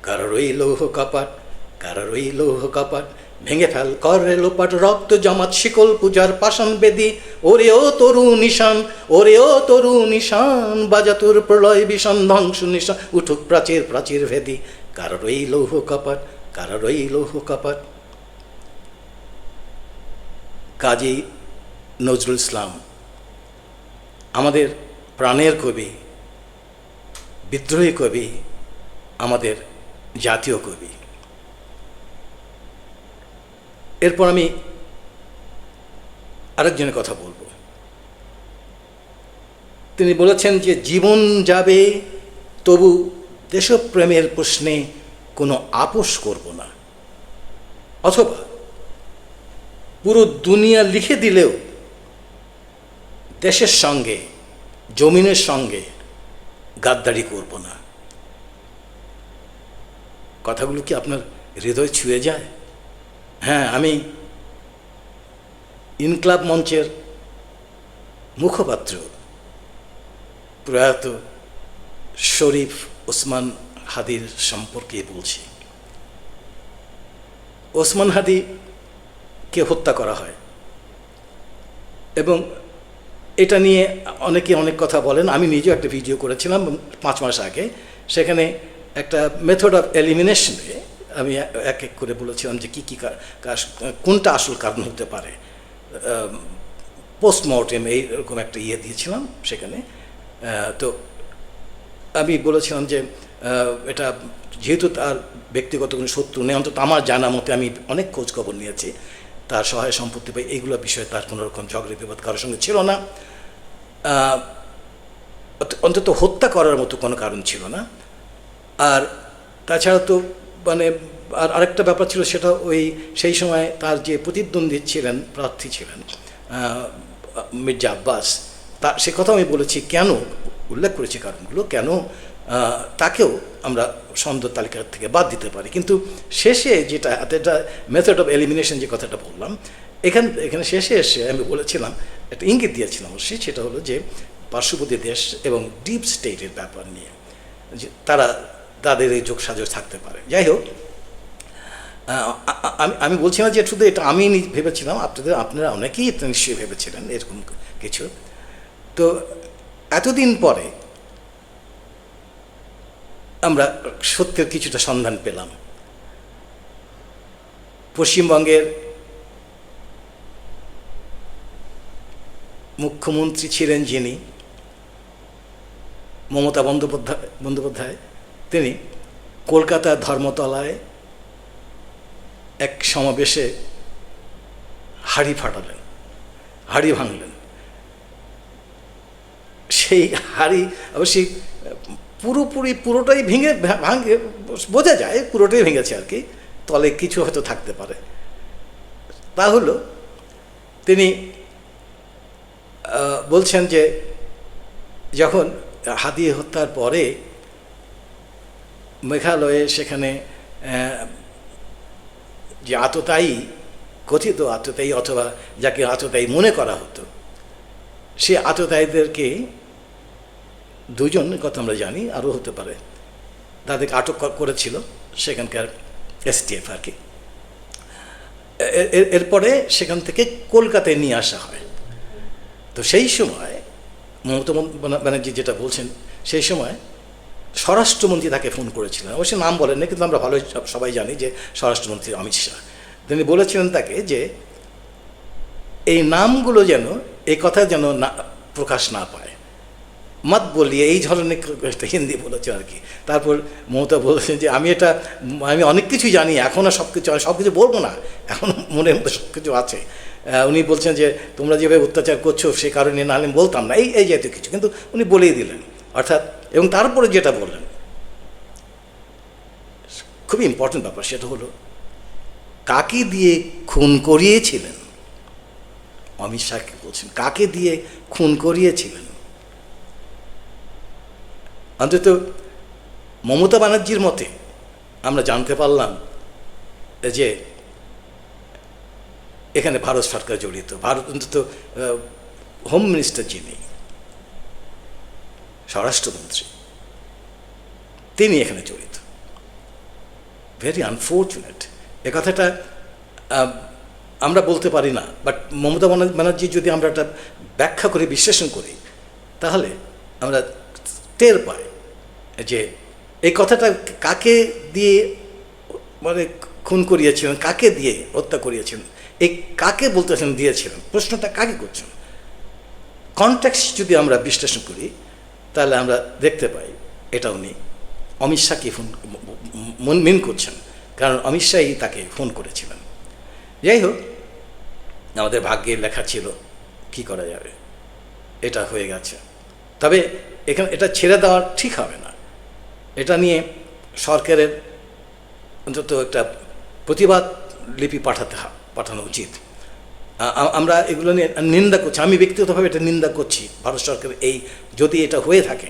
কারোর ওই লৌহ কপাট, কারোর ওই লৌহ কপাট, ভেঙে ফেল করে লোপাট, রক্ত জমাত শিকল পূজার পাষাণ বেদি, ওরে ও তরু নিশান, ওরে ও তরু নিশান, বাজাতুর প্রলয় বিষণ ধ্বংস নিশান, উঠুক প্রাচীর প্রাচীর ভেদি, কারোর ওই লৌহ কপাট, কারোর ওই লৌহ কপাট। কাজী নজরুল ইসলাম আমাদের প্রাণের কবি, বিদ্রোহী কবি, আমাদের জাতীয় কবি। এরপর আমি আরেকজনের কথা বলবো। তিনি বলেছেন যে জীবন যাবে তবু দেশপ্রেমের প্রশ্নে কোনো আপোষ করব না, অথবা পুরো দুনিয়া লিখে দিলেও দেশের সঙ্গে, জমিনের সঙ্গে গাদ্দারি করব না। কথাগুলো কি আপনার হৃদয় ছুঁয়ে যায়? হ্যাঁ, আমি ইনকলাব মঞ্চের মুখপাত্র প্রয়াত শরীফ ওসমান হাদির সম্পর্কে বলছি। ওসমান হাদিকে হত্যা করা হয় এবং এটা নিয়ে অনেকে অনেক কথা বলেন। আমি নিজেও একটা ভিডিও করেছিলাম 5 মাস আগে। সেখানে একটা মেথড অফ এলিমিনেশনে আমি এক এক করে বলেছিলাম যে কী কী কোনটা আসল কারণ হতে পারে। পোস্টমর্টেম এইরকম একটা দিয়েছিলাম সেখানে। তো আমি বলেছিলাম যে এটা যেহেতু তার ব্যক্তিগত কোনো শত্রু নেই, অন্তত আমার জানা মতে আমি অনেক খোঁজখবর নিয়েছি, তার সহায় সম্পত্তি বা এইগুলো বিষয়ে তার কোনো রকম ঝগড়া বিবাদ কারোর সঙ্গে ছিল না, অন্তত হত্যা করার মতো কোনো কারণ ছিল না। আর তাছাড়া তো মানে আরেকটা ব্যাপার ছিল, সেটা ওই সেই সময় তার যে প্রতিদ্বন্দ্বী ছিলেন, প্রার্থী ছিলেন মির্জা আব্বাস, সে কথা আমি বলেছি, কেন উল্লেখ করেছি কারণগুলো, কেন তাকেও আমরা সন্দেহ তালিকা থেকে বাদ দিতে পারি। কিন্তু শেষে যেটা মেথড অফ এলিমিনেশন যে কথাটা বললাম, এখানে শেষে এসে আমি বলেছিলাম, একটা ইঙ্গিত দিয়েছিলাম অবশ্যই, সেটা হলো যে পার্শ্ববর্তী দেশ এবং ডিপ স্টেটের ব্যাপার নিয়ে যে তাদের এই যোগসাজশ থাকতে পারে। যাই হোক, আমি বলছি না যে শুধু এটা আমি ভেবেছিলাম, আপনারা অনেকেই এটা নিশ্চয়ই ভেবেছিলেন এরকম কিছু। তো এতদিন পরে আমরা সত্যের কিছুটা সন্ধান পেলাম। পশ্চিমবঙ্গের মুখ্যমন্ত্রী ছিলেন যিনি, মমতা বন্দ্যোপাধ্যায়, তিনি কলকাতার ধর্মতলায় এক সমাবেশে হাঁড়ি ফাটালেন, হাঁড়ি ভাঙলেন। সেই হাঁড়ি অবশ্যই পুরোটাই ভাঙে বোঝা যায়, পুরোটাই ভেঙেছে আর কি, তলে কিছু হয়তো থাকতে পারে। তা হলো তিনি বলছেন যে যখন হাদি হত্যার পরে মেঘালয়ে সেখানে যে আততায়ী, কথিত আততায়ী অথবা যাকে আততায়ী মনে করা হতো, সে আততায়ীদেরকে, 2 জনের কথা আমরা জানি, আরও হতে পারে, তাদেরকে আটক করেছিল সেখানকার STF আর কি। এরপরে সেখান থেকে কলকাতায় নিয়ে আসা হয়। তো সেই সময় মমতা ব্যানার্জি যেটা বলছেন, সেই সময় স্বরাষ্ট্রমন্ত্রী তাকে ফোন করেছিলেন, অবশ্যই নাম বলেন না, কিন্তু আমরা ভালোই সবাই জানি যে স্বরাষ্ট্রমন্ত্রী অমিত শাহ। তিনি বলেছিলেন তাকে যে এই নামগুলো যেন, এই কথা যেন না প্রকাশ না পায়, মত বলিয়ে, এই ধরনের হিন্দি বলেছে আর কি। তারপর মমতা বলেছেন যে আমি অনেক কিছু জানি, এখন আর সব কিছু বলবো না, এখন মনের মধ্যে সব কিছু আছে। উনি বলছেন যে তোমরা যেভাবে অত্যাচার করছো সে কারণে না হলে বলতাম না, এই জাতীয় কিছু, কিন্তু উনি বলেই দিলেন অর্থাৎ। এবং তারপরে যেটা বললেন খুবই ইম্পর্টেন্ট ব্যাপার, সেটা হলো কাকে দিয়ে খুন করিয়েছিলেন। অমিত শাহকে বলছেন কাকে দিয়ে খুন করিয়েছিলেন। অন্তত মমতা ব্যানার্জির মতে আমরা জানতে পারলাম যে এখানে ভারত সরকার জড়িত। ভারত অন্তত হোম মিনিস্টার যিনি, স্বরাষ্ট্রমন্ত্রী, তিনি এখানে জড়িত। Very unfortunate. এ কথাটা আমরা বলতে পারি না, বাট মমতা ব্যানার্জি যদি আমরা একটা ব্যাখ্যা করে বিশ্লেষণ করি তাহলে আমরা টের পাই যে এই কথাটা কাকে দিয়ে মানে খুন করিয়েছিলেন, কাকে দিয়ে হত্যা করিয়েছিলেন, এই কাকে বলতেছেন দিয়েছিলেন, প্রশ্নটা কাকে করছেন। কনটেক্সট যদি আমরা বিশ্লেষণ করি তাহলে আমরা দেখতে পাই এটা উনি অমিত শাহকে ফোন মিন করছেন, কারণ অমিত শাহই তাকে ফোন করেছিলেন। যাই হোক, আমাদের ভাগ্যে লেখা ছিল, কি করা যাবে, এটা হয়ে গেছে। তবে এখানে এটা ছেড়ে দেওয়া ঠিক হবে না, এটা নিয়ে সরকারের অন্তত একটা প্রতিবাদ লিপি পাঠানো উচিত। আমরা এগুলো নিয়ে নিন্দা করছি, আমি ব্যক্তিগতভাবে এটা নিন্দা করছি। ভারত সরকার এই যদি এটা হয়ে থাকে,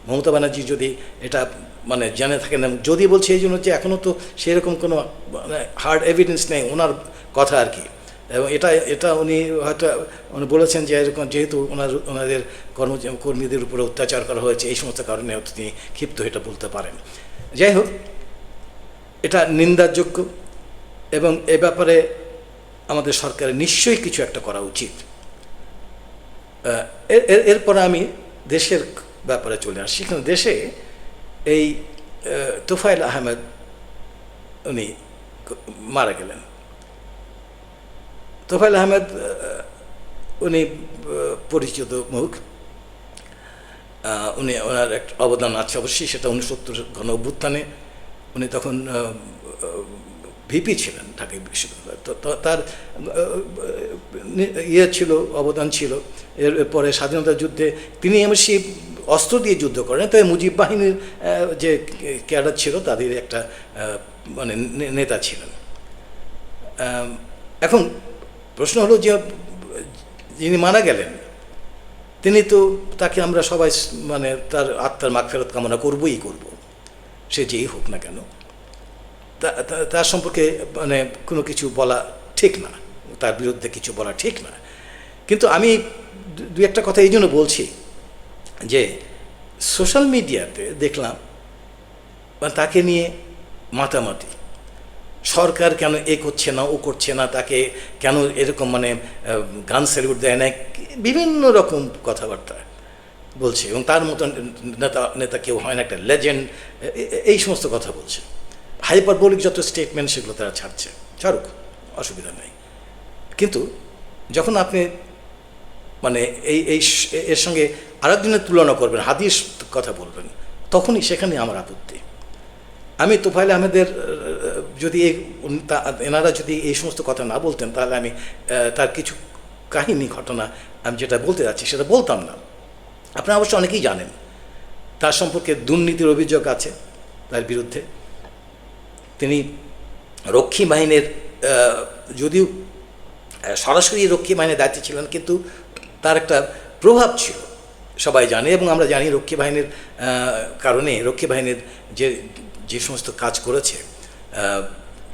মমতা ব্যানার্জি যদি এটা মানে জেনে থাকেন, যদি বলছে এই জন্য যে এখনও তো সেরকম কোনো মানে হার্ড এভিডেন্স নেই ওনার কথা আর কি, এবং এটা উনি হয়তো উনি বলেছেন যে এরকম যেহেতু ওনাদের কর্মীদের উপরে অত্যাচার করা হয়েছে, এই সমস্ত কারণে হয়তো তিনি ক্ষিপ্ত এটা বলতে পারেন। যাই হোক, এটা নিন্দাযোগ্য এবং এ ব্যাপারে আমাদের সরকারের নিশ্চয়ই কিছু একটা করা উচিত। এরপরে আমি দেশের ব্যাপারে চলে আসছি। এখানে দেশে এই তোফায়েল আহমেদ উনি মারা গেলেন। তোফায়েল আহমেদ উনি পরিচিত মুখ, উনি ওনার একটা অবদান আছে অবশ্যই, সেটা 69 গণ অভ্যুত্থানে উনি তখন ভিপি ছিলেন ঢাকা বিশ্ববিদ্যালয়। তো তার ইয়ে ছিল, অবদান ছিল। এরপরে স্বাধীনতা যুদ্ধে তিনি অবশ্যই অস্ত্র দিয়ে যুদ্ধ করেন, তবে মুজিব বাহিনীর যে ক্যাডার ছিল তাদের একটা মানে নেতা ছিলেন। এখন প্রশ্ন হলো যে যিনি মারা গেলেন তিনি তো, তাকে আমরা সবাই মানে তার আত্মার মাগফিরাত কামনা করবই করব, সে যেই হোক না কেন। তার সম্পর্কে মানে কোনো কিছু বলা ঠিক না, তার বিরুদ্ধে কিছু বলা ঠিক না। কিন্তু আমি দু একটা কথা এই জন্য বলছি যে সোশ্যাল মিডিয়াতে দেখলাম তাকে নিয়ে মাতামাতি, সরকার কেন এ করছে না, ও করছে না, তাকে কেন এরকম মানে গান স্যালিউট দেয় না, বিভিন্ন রকম কথাবার্তা বলছে, এবং তার মতন নেতা কেউ হয় না, একটা লেজেন্ড, এই সমস্ত কথা বলছে। হাইপারবোলিক যত স্টেটমেন্ট সেগুলো তারা ছাড়ুক, অসুবিধা নেই। কিন্তু যখন আপনি মানে এর সঙ্গে আরেকজনের তুলনা করবেন, হাদিস কথা বলবেন, তখনই সেখানে আমার আপত্তি। আমি তোফায়েল আহমেদের যদি এনারা যদি এই সমস্ত কথা না বলতেন তাহলে আমি তার কিছু কাহিনী ঘটনা আমি যেটা বলতে যাচ্ছি সেটা বলতাম না। আপনারা অবশ্য অনেকেই জানেন তার সম্পর্কে দুর্নীতির অভিযোগ আছে তার বিরুদ্ধে। তিনি রক্ষী বাহিনীর, যদিও সরাসরি রক্ষী বাহিনীর দায়িত্বে ছিলেন, কিন্তু তার একটা প্রভাব ছিল সবাই জানে, এবং আমরা জানি রক্ষী বাহিনীর কারণে রক্ষী বাহিনীর যে সমস্ত কাজ করেছে,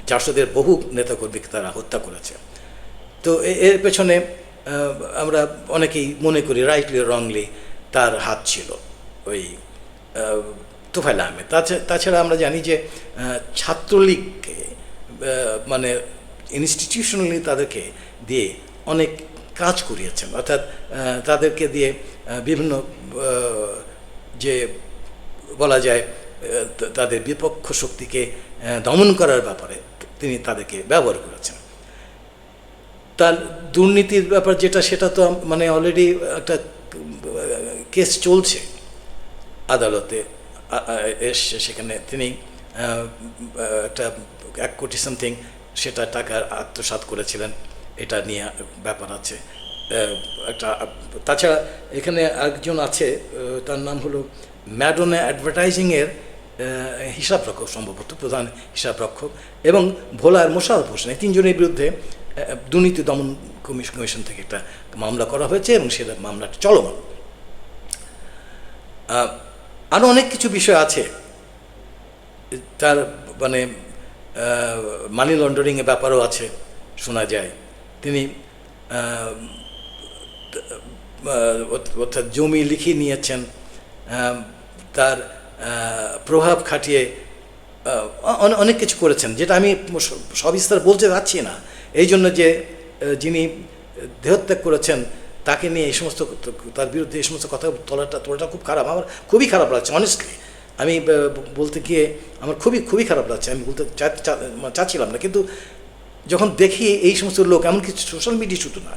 জাসদের বহু নেতাকর্মীকে তারা হত্যা করেছে। তো এর পেছনে আমরা অনেকেই মনে করি রাইটলি রংলি তার হাত ছিল ওই তোফায়েল আহমেদ। তাছাড়া আমরা জানি যে ছাত্রলীগকে মানে ইনস্টিটিউশনালি তাদেরকে দিয়ে অনেক কাজ করিয়েছেন, অর্থাৎ তাদেরকে দিয়ে বিভিন্ন যে বলা যায় তাদের বিপক্ষ শক্তিকে দমন করার ব্যাপারে তিনি তাদেরকে ব্যবহার করেছেন। তার দুর্নীতির ব্যাপার যেটা, সেটা তো মানে অলরেডি একটা কেস চলছে আদালতে, সেখানে তিনি একটা 1 কোটি সামথিং সেটা টাকা আত্মসাৎ করেছিলেন, এটা নিয়ে ব্যাপার আছে একটা। তাছাড়া এখানে একজন আছে, তার নাম হলো ম্যাডোনা অ্যাডভার্টাইজিংয়ের হিসাবরক্ষক, সম্ভবত প্রধান হিসাবরক্ষক, এবং ভোলার মোশাররফ হোসেন, এই তিনজনের বিরুদ্ধে দুর্নীতি দমন কমিশন থেকে একটা মামলা করা হয়েছে এবং সেটা মামলাটা চলমান। আরও অনেক কিছু বিষয় আছে তার, মানে মানি লন্ডারিংয়ের ব্যাপারও আছে শোনা যায়। তিনি অর্থাৎ জমি লিখিয়ে নিয়েছেন, তার প্রভাব খাটিয়ে অনেক কিছু করেছেন, যেটা আমি সবিস্তার বলতে যাচ্ছি না। এই জন্য যে যিনি দেহত্যাগ করেছেন তাকে নিয়ে এই সমস্ত, তার বিরুদ্ধে এই সমস্ত কথা তোলাটা খুব খারাপ, আমার খুবই খারাপ লাগছে অনেস্টলি। আমি বলতে গিয়ে আমার খুবই খারাপ লাগছে, আমি বলতে চাচ্ছিলাম না, কিন্তু যখন দেখি এই সমস্ত লোক, এমনকি সোশ্যাল মিডিয়া শুধু না,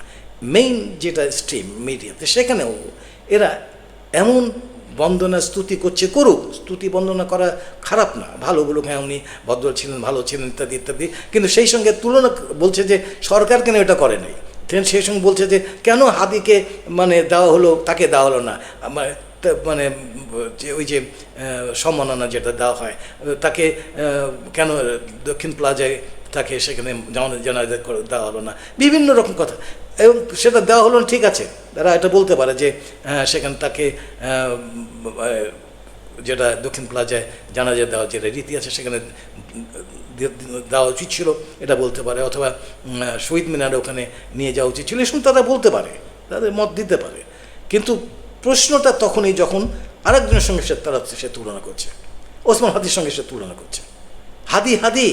মেইন যেটা স্ট্রিম মিডিয়াতে, সেখানেও এরা এমন বন্দনা স্তুতি করুক, স্তুতি বন্দনা করা খারাপ না, ভালো বলুক, হ্যাঁ উনি ভদ্র ছিলেন, ভালো ছিলেন, ইত্যাদি ইত্যাদি, কিন্তু সেই সঙ্গে তুলনা বলছে যে সরকার কেন এটা করে নাই, সেই সঙ্গে বলছে যে কেন হাদিকে মানে দেওয়া হলো, তাকে দেওয়া হলো না, মানে ওই যে সম্মাননা যেটা দেওয়া হয় তাকে কেন দক্ষিণ প্লাজায় তাকে সেখানে জানাজা করে দেওয়া হলো না, বিভিন্ন রকম কথা। এবং সেটা দেওয়া হলো না, ঠিক আছে, তারা এটা বলতে পারে যে সেখানে তাকে যেটা দক্ষিণ প্লাজায় জানাজা দেওয়া যেটা রীতি আছে সেখানে দেওয়া উচিত ছিল, এটা বলতে পারে, অথবা শহীদ মিনারে ওখানে নিয়ে যাওয়া উচিত ছিল, এসব তারা বলতে পারে, তাদের মত দিতে পারে। কিন্তু প্রশ্নটা তখনই যখন আরেকজনের সঙ্গে সে তুলনা করছে, ওসমান হাদির সঙ্গে সে তুলনা করছে। হাদি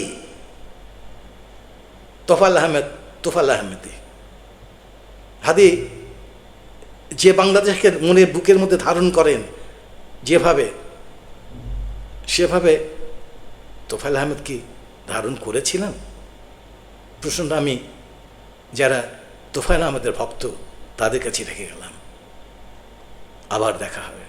তোফাল আহমেদি, হাদি যে বাংলাদেশকে মনের বুকের মধ্যে ধারণ করেন যেভাবে, সেভাবে তোফায়েল আহমেদ কি ধারণ করেছিলেন? প্রশ্নটা আমি যারা তোফায়েল আহমেদের ভক্ত তাদের কাছে রেখে গেলাম। আবার দেখা হবে।